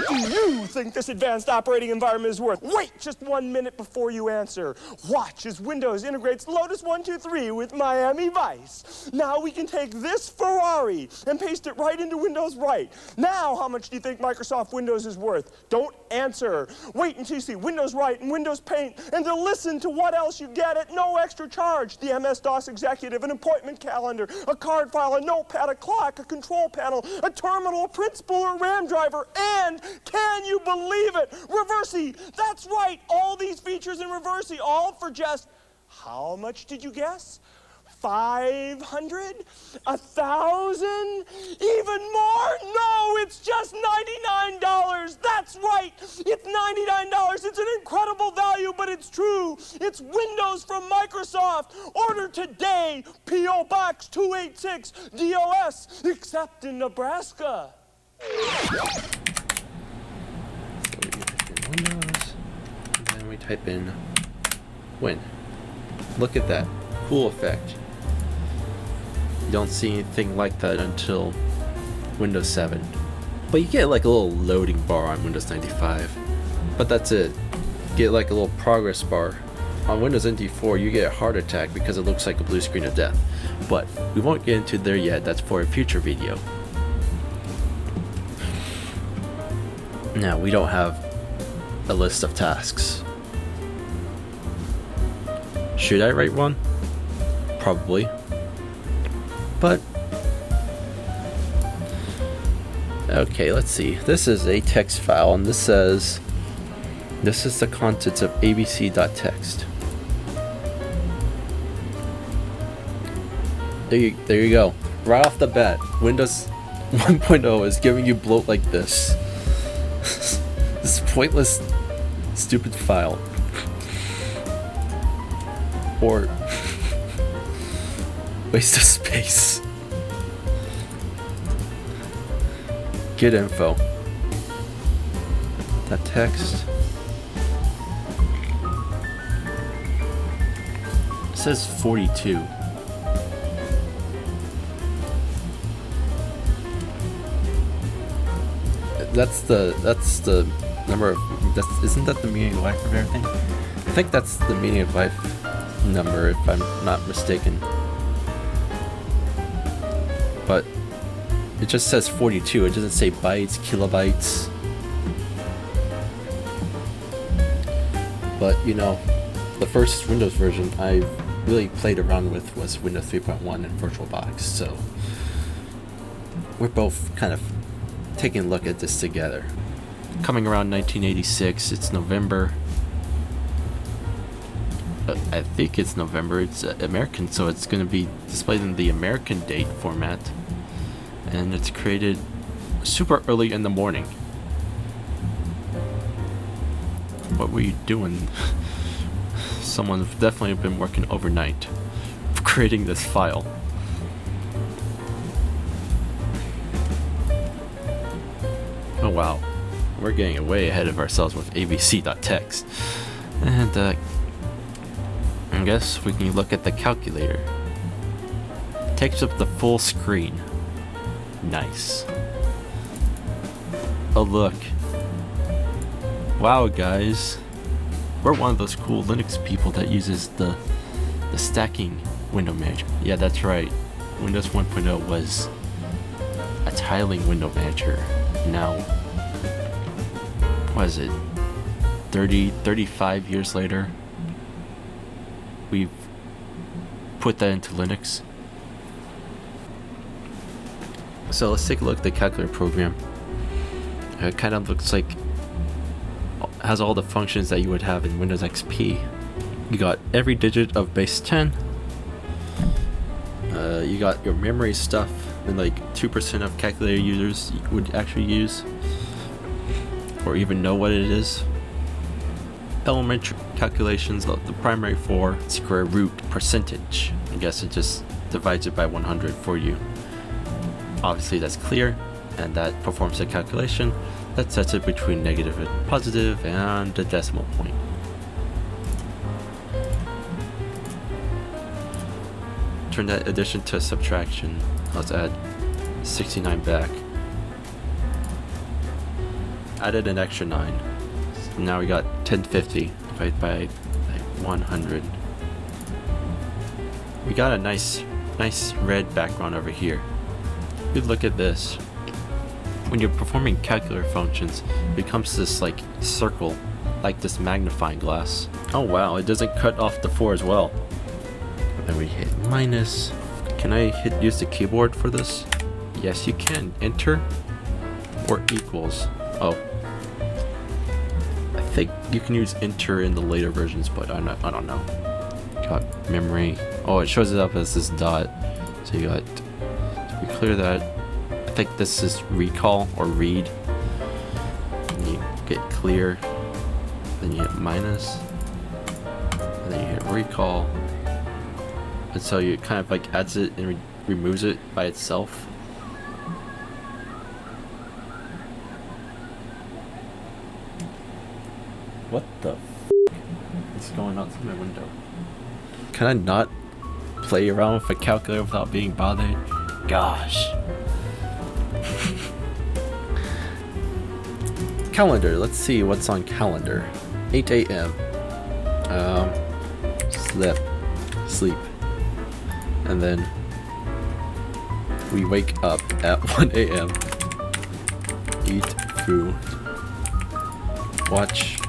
do you think this advanced operating environment is worth? Wait just 1 minute before you answer. Watch as Windows integrates Lotus 123 with Miami Vice. Now we can take this Ferrari and paste it right into Windows Right. Now, how much do you think Microsoft Windows is worth? Don't answer. Wait until you see Windows Right and Windows Paint, and to listen to what else you get at no extra charge. The MS-DOS Executive, an appointment calendar, a CardFile, a Notepad, a clock, a control panel, a terminal, a print spool, a RAM driver, and, can you believe it, Reversi. That's right, all these features in Reversi, all for just, how much did you guess? 500? 1,000? Even more? No, it's just $99. That's right. It's $99. It's an incredible value, but it's true. It's Windows from Microsoft. Order today. P.O. Box 286 DOS, except in Nebraska. Windows, and then we type in Win. Look at that. Cool effect. You don't see anything like that until Windows 7. But you get like a little loading bar on Windows 95. But that's it. You get like a little progress bar. On Windows NT4 you get a heart attack because it looks like a blue screen of death. But we won't get into there yet, that's for a future video. Now we don't have a list of tasks. Should I write one? Probably. But okay, let's see. This is a text file, and this says this is the contents of ABC.TXT. There you go. Right off the bat, Windows 1.0 is giving you bloat like this. This pointless, stupid file. Or waste of space. Get info. That text. It says 42. That's the number of, isn't that the meaning of life of everything? I think that's the meaning of life number, if I'm not mistaken. But it just says 42. It doesn't say bytes, kilobytes. But you know, the first Windows version I really played around with was Windows 3.1 and VirtualBox. So we're both kind of taking a look at this together. Coming around 1986, it's November. I think it's November. It's American, so it's going to be displayed in the American date format. And it's created super early in the morning. What were you doing? Someone's definitely been working overnight creating this file. Oh wow, we're getting way ahead of ourselves with ABC.TXT. And I guess we can look at the calculator. Takes up the full screen. Nice. Oh look. Wow guys. We're one of those cool Linux people that uses the stacking window manager. Yeah, that's right. Windows 1.0 was a tiling window manager. Now, what is it? 35 years later, we've put that into Linux. So let's take a look at the calculator program. It kind of looks like has all the functions that you would have in Windows XP. You got every digit of base 10. You got your memory stuff, and like 2% of calculator users would actually use or even know what it is. Elementary calculations, the primary for square root percentage. I guess it just divides it by 100 for you. Obviously that's clear, and that performs a calculation that sets it between negative and positive and the decimal point. Turn that addition to subtraction. Let's add 69 back. added an extra 9. So now we got 1050 divided by like 100. We got a nice red background over here. If you look at this, when you're performing calculator functions, it becomes this like circle, like this magnifying glass. Oh wow, it doesn't cut off the 4 as well. And then we hit minus. Can I use the keyboard for this? Yes, you can. Enter or equals. Oh, I think you can use enter in the later versions, but I don't know. Got memory. Oh, it shows it up as this dot. So you got. So we clear that. I think this is recall or read. And you get clear. Then you hit minus. And then you hit recall. And so you kind of like adds it and removes it by itself. What the f is going outside my window? Can I not play around with a calculator without being bothered? Gosh. Calendar, let's see what's on calendar. 8 a.m. Sleep. And then we wake up at 1 a.m. Eat food. Watch.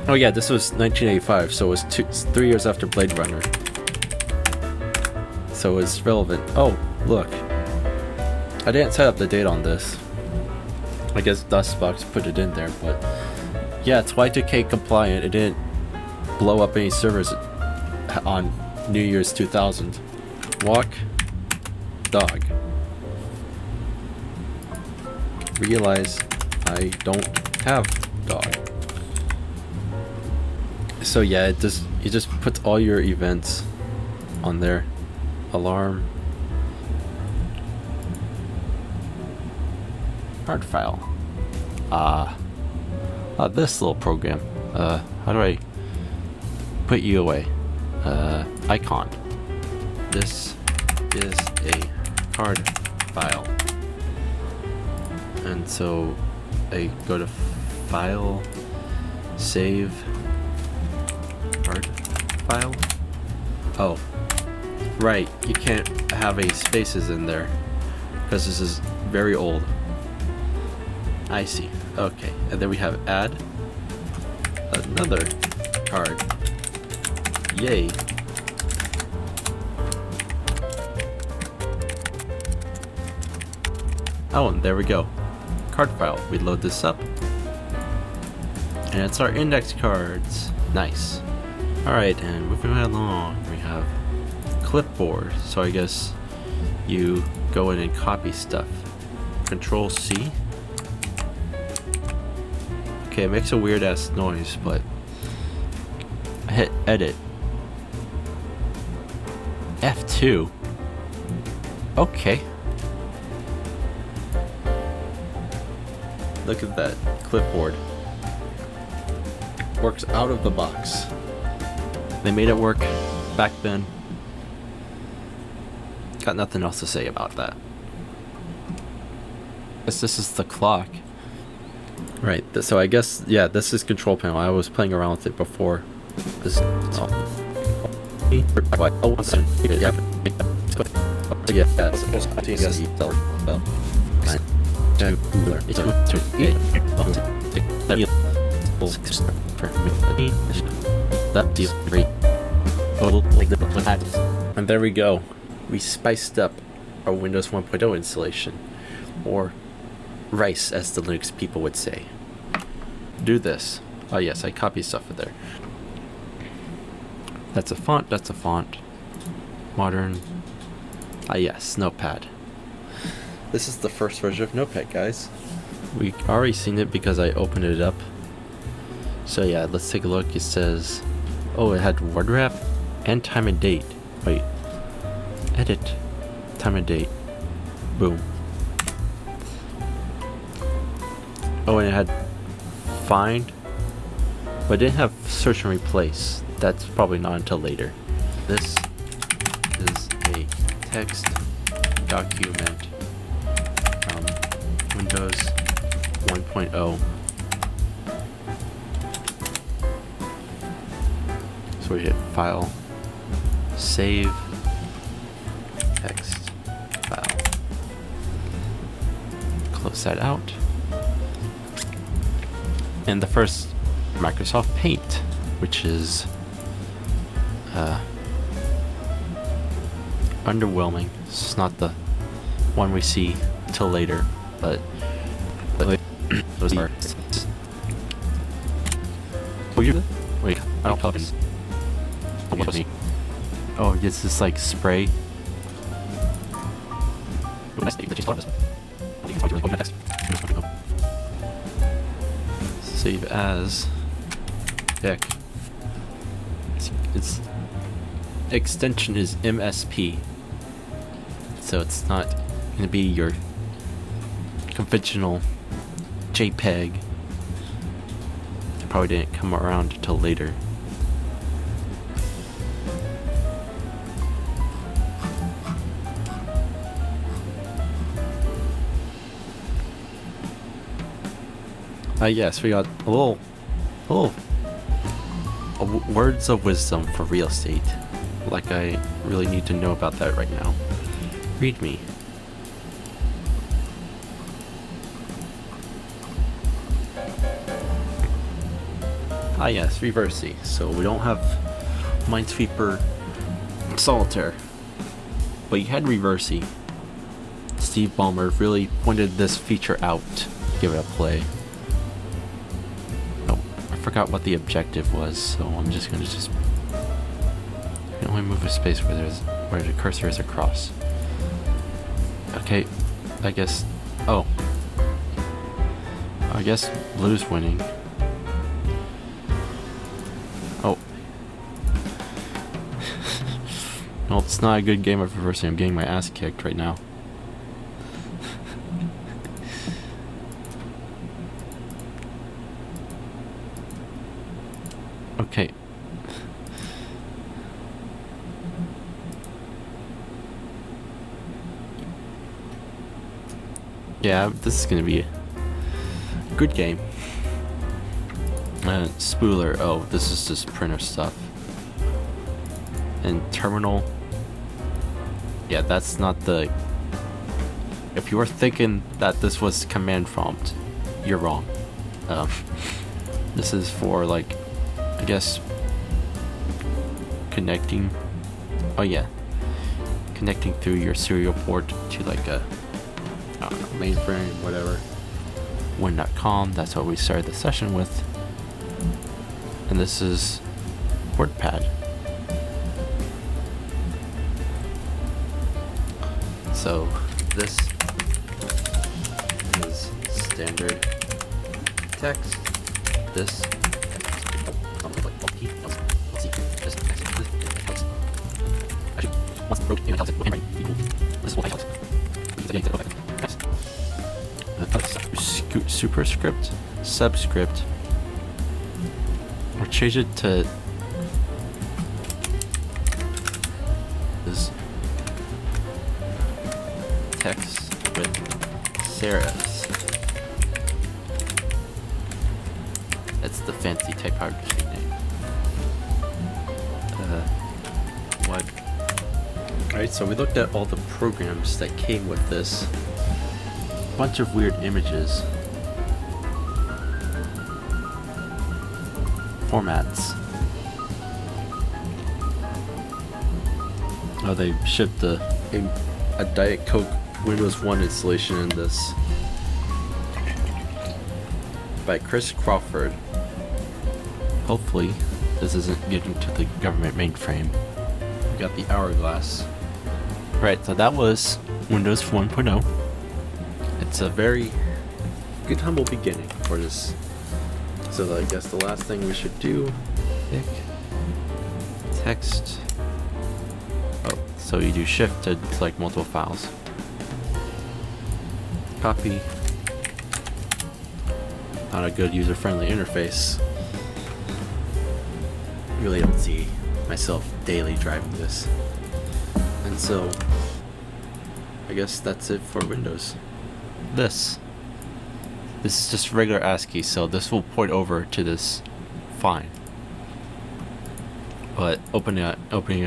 Oh yeah, this was 1985, so it was 3 years after Blade Runner. So it's relevant. Oh, look. I didn't set up the date on this. I guess DOSBox put it in there, but yeah, it's Y2K compliant. It didn't blow up any servers on New Year's 2000. Walk. Dog. Realize I don't have dog. So yeah, you just put all your events on there. Alarm. CardFile. This little program. How do I put you away? Icon. This is a card file. And so I go to File, Save, Card File. Oh, right. You can't have any spaces in there because this is very old. I see. Okay, and then we have add another card. Yay. Oh, and there we go. Card file. We load this up. And it's our index cards. Nice. Alright, and moving right along, we have clipboard. So I guess you go in and copy stuff. Control C. Okay, it makes a weird ass noise, but I hit edit. F2. Okay. Look at that clipboard. Works out of the box. They made it work back then. Got nothing else to say about that. Guess this is the clock. Right, so I guess, yeah, this is control panel. I was playing around with it before. This, and there we go. We spiced up our Windows 1.0 installation, or rice as the Linux people would say. Do this. Oh yes, I copy stuff in there. That's a font, that's a font. Modern. Ah yes, Notepad. This is the first version of Notepad, guys. We already seen it because I opened it up. So yeah, let's take a look. It says, oh, it had word wrap and time and date. Wait. Edit. Time and date. Boom. Oh, and it had find, but it didn't have search and replace. That's probably not until later. This is a text document from Windows 1.0. So we hit File, Save, Text, File. Close that out. And the first Microsoft Paint, which is underwhelming. It's not the one we see till later, but those are. Oh, you wait. I don't know. Oh, it's this like spray. Save as. Heck. Its extension is MSP, so it's not going to be your conventional JPEG. It probably didn't come around until later. Yes, we got a little words of wisdom for real estate. Like I really need to know about that right now. Read me. Yes, Reversi. So we don't have Minesweeper Solitaire, but you had Reversi. Steve Ballmer really pointed this feature out. Give it a play. I forgot what the objective was, so I'm just gonna you can only move a space where the cursor is across. Okay, I guess. Oh, I guess blue's winning. Oh, well, it's not a good game of Reversi. I'm getting my ass kicked right now. Okay. Yeah, this is gonna be a good game. Spooler. Oh, this is just printer stuff. And terminal. Yeah, that's not the. If you were thinking that this was command prompt, you're wrong. This is for like. I guess connecting. Oh yeah, connecting through your serial port to like a I don't know, mainframe, whatever. Win.com. That's what we started the session with. And this is WordPad. So this is standard text. This. Superscript, subscript, or change it to this text with serifs. That's the fancy typography name. What? Alright, so we looked at all the programs that came with this. Bunch of weird images. Formats. Oh, they shipped a Diet Coke Windows 1 installation in this. By Chris Crawford. Hopefully, this isn't getting to the government mainframe. We got the hourglass. Right, so that was Windows 1.0. It's a very good, humble beginning for this. So I guess the last thing we should do, pick text. Oh, so you do shift to select multiple files. Copy. Not a good user-friendly interface. Really don't see myself daily driving this. And so, I guess that's it for Windows. This This is just regular ASCII, so this will port over to this fine. But opening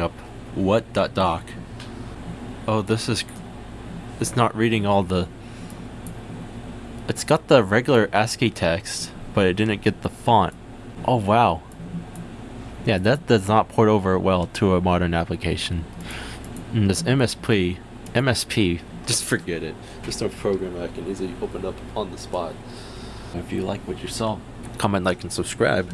up what.doc. Oh, it's not reading all the. It's got the regular ASCII text, but it didn't get the font. Oh wow. Yeah, that does not port over well to a modern application. And this MSP, just forget it. Just a program I can easily open up on the spot. If you like what you saw, comment, like, and subscribe.